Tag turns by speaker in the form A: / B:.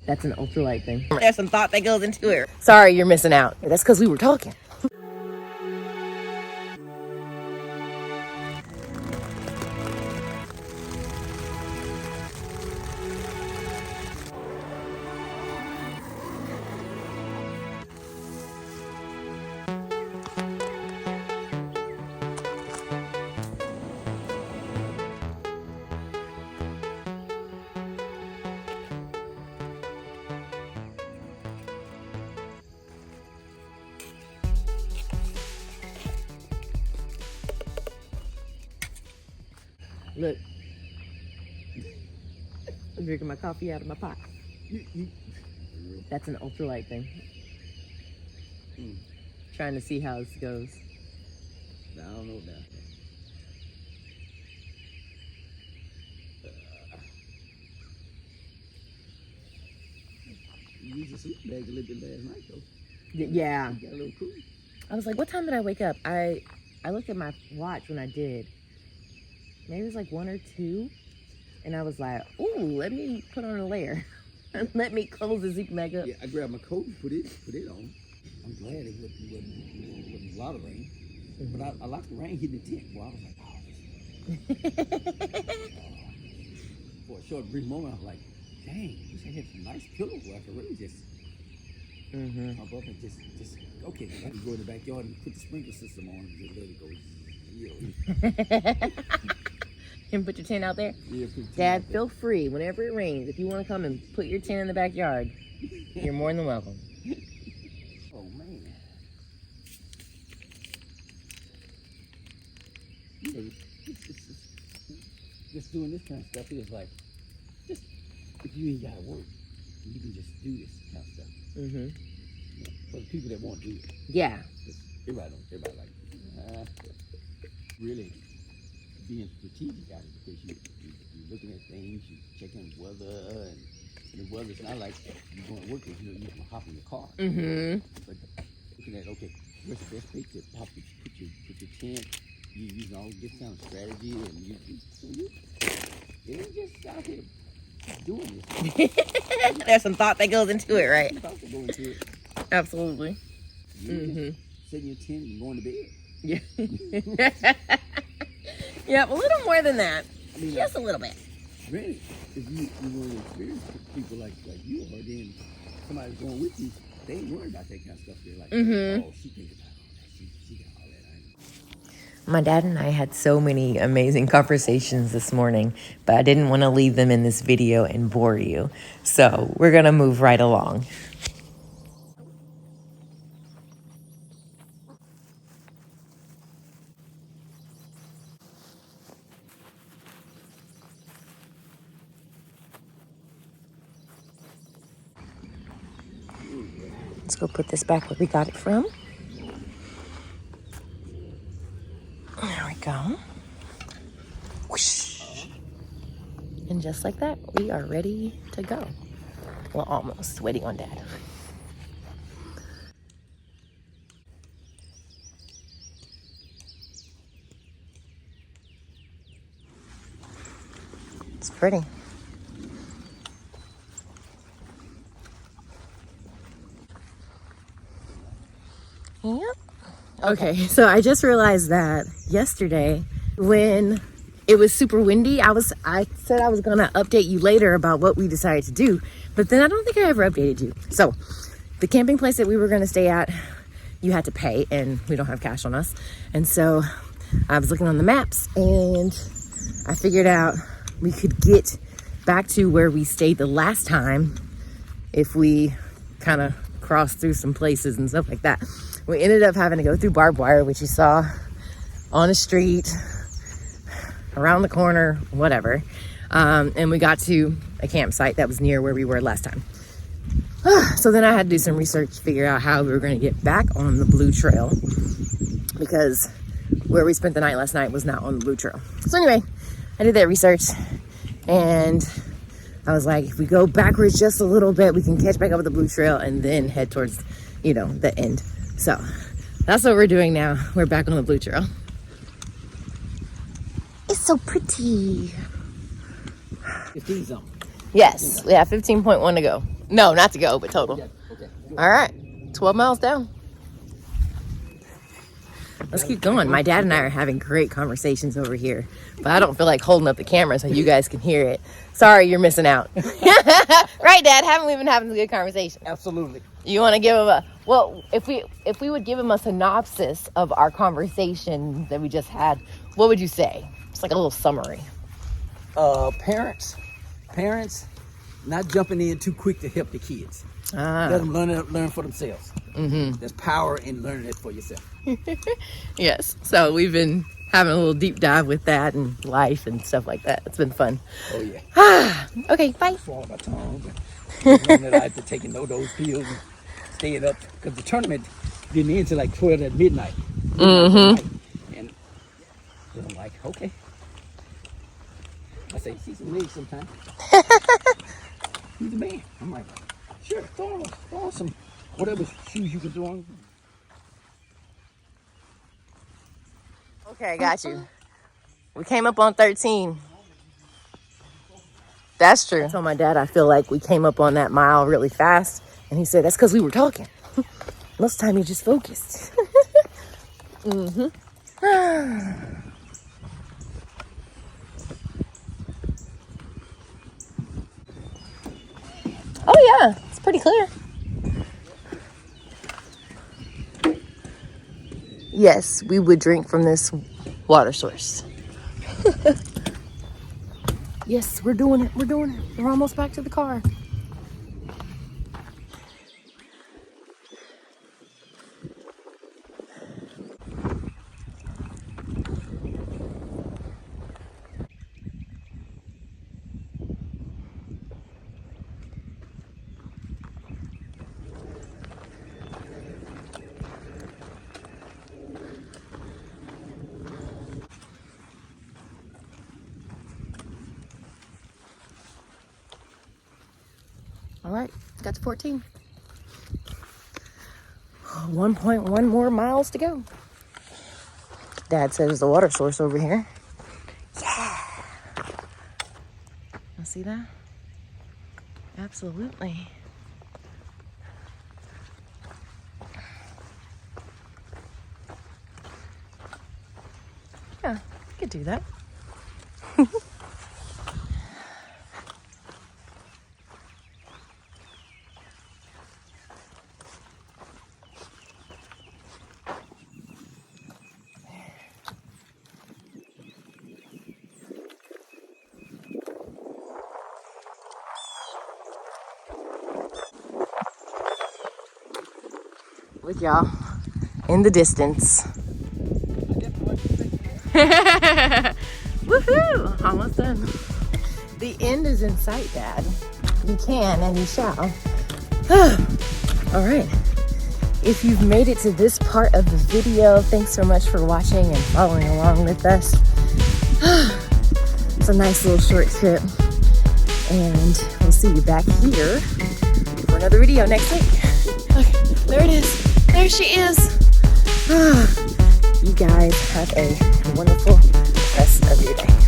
A: That's an ultralight thing. There's some thought that goes into it. Sorry, you're missing out. That's because we were talking. Look, I'm drinking my coffee out of my pot. That's an ultralight thing. Trying to see how this goes.
B: I don't know about that. You used the sleep bag a little bit last night, though.
A: Yeah.
B: You got a little cool.
A: I was like, what time did I wake up? I looked at my watch when I did. Maybe it was like 1 or 2. And I was like, ooh, let me put on a layer. Let me close the sleeping bag up.
B: Yeah, I grabbed my coat and put it on. I'm glad it wasn't a lot of rain. But I like the rain hitting the tent. Well, I was like, for a short brief moment, I was like, dang, wish I had some nice pillows where I could really just pump up and just okay, I can go in the backyard and put the sprinkler system on and just let it go.
A: And put your tent out there?
B: Yeah, put the tent
A: Dad,
B: out there.
A: feel free whenever it rains. If you want to come and put your tent in the backyard, you're more than welcome.
B: Oh, man. You know, just doing this kind of stuff is like, just if you ain't got to work, you can just do this kind of stuff. You know, for the people that won't do it.
A: Yeah.
B: Everybody like, really being strategic out of it because you're looking at things, you're checking weather, and the weather's not like you're going to work with, you can hop in the car. But looking at, okay, where's the best place to put your tent, you're using all this kind of strategy, and you're just out here doing this.
A: There's some thought that goes into it, right?
B: Some thought that go into it.
A: Absolutely.
B: You're just setting your tent and going to bed.
A: Yeah. Yeah, a little more than that. I mean, just a little bit.
B: Granted, if you want to experience people like you are, then somebody's going with you, they ain't worried about that kind of stuff. They're like, oh, she thinks about all that. She got all that.
A: My dad and I had so many amazing conversations this morning, but I didn't want to leave them in this video and bore you. So we're going to move right along. Let's go put this back where we got it from. There we go. Whoosh. And just like that, we are ready to go. Well, almost. Waiting on Dad. It's pretty. Yep. Okay, so I just realized that yesterday when it was super windy, I said I was gonna update you later about what we decided to do, but then I don't think I ever updated you. So the camping place that we were gonna stay at, you had to pay and we don't have cash on us. And so I was looking on the maps and I figured out we could get back to where we stayed the last time if we kind of crossed through some places and stuff like that. We ended up having to go through barbed wire, which you saw on a street, around the corner, whatever. And we got to a campsite that was near where we were last time. So then I had to do some research to figure out how we were going to get back on the Blue Trail, because where we spent the night last night was not on the Blue Trail. So anyway, I did that research and I was like, if we go backwards just a little bit, we can catch back up with the Blue Trail and then head towards, the end. So that's what we're doing now. We're back on the Blue Trail. It's so pretty.
B: 15 something.
A: Yes, we have 15.1 to go. No, not to go, but total.
B: Yeah, okay. Good.
A: All right, 12 miles down. Let's keep going. My dad and I are having great conversations over here, but I don't feel like holding up the camera so you guys can hear it. Sorry, you're missing out. Right, Dad? Haven't we been having a good conversation?
B: Absolutely.
A: You want to give him a, well, if we would give him a synopsis of our conversation that we just had, what would you say? It's like a little summary.
B: Parents, not jumping in too quick to help the kids. Let them learn for themselves. There's power in learning it for yourself.
A: Yes. So we've been having a little deep dive with that and life and stuff like that. It's been fun.
B: Oh yeah.
A: Okay, bye.
B: Swallow my tongue. Learn that I have to take those pills and staying up because the tournament didn't end until like 12 at midnight. And I'm like, okay. I say, see some legs sometime. He's a man. I'm like, sure, throw on some whatever shoes you can throw on.
A: Okay, I got you. We came up on 13. That's true. I told my dad I feel like we came up on that mile really fast. And he said, that's because we were talking. Most of the time you just focused. Oh yeah, it's pretty clear. Yes, we would drink from this water source. Yes, we're doing it. We're almost back to the car. All right, got to 14. 1.1 more miles to go. Dad says there's a water source over here. Yeah. You see that? Absolutely. Yeah, you could do that. With y'all in the distance. Woohoo! Almost done. The end is in sight, Dad. You can and you shall. All right. If you've made it to this part of the video, thanks so much for watching and following along with us. It's a nice little short trip. And we'll see you back here for another video next week. Okay, there it is. There she is. You guys have a wonderful rest of your day.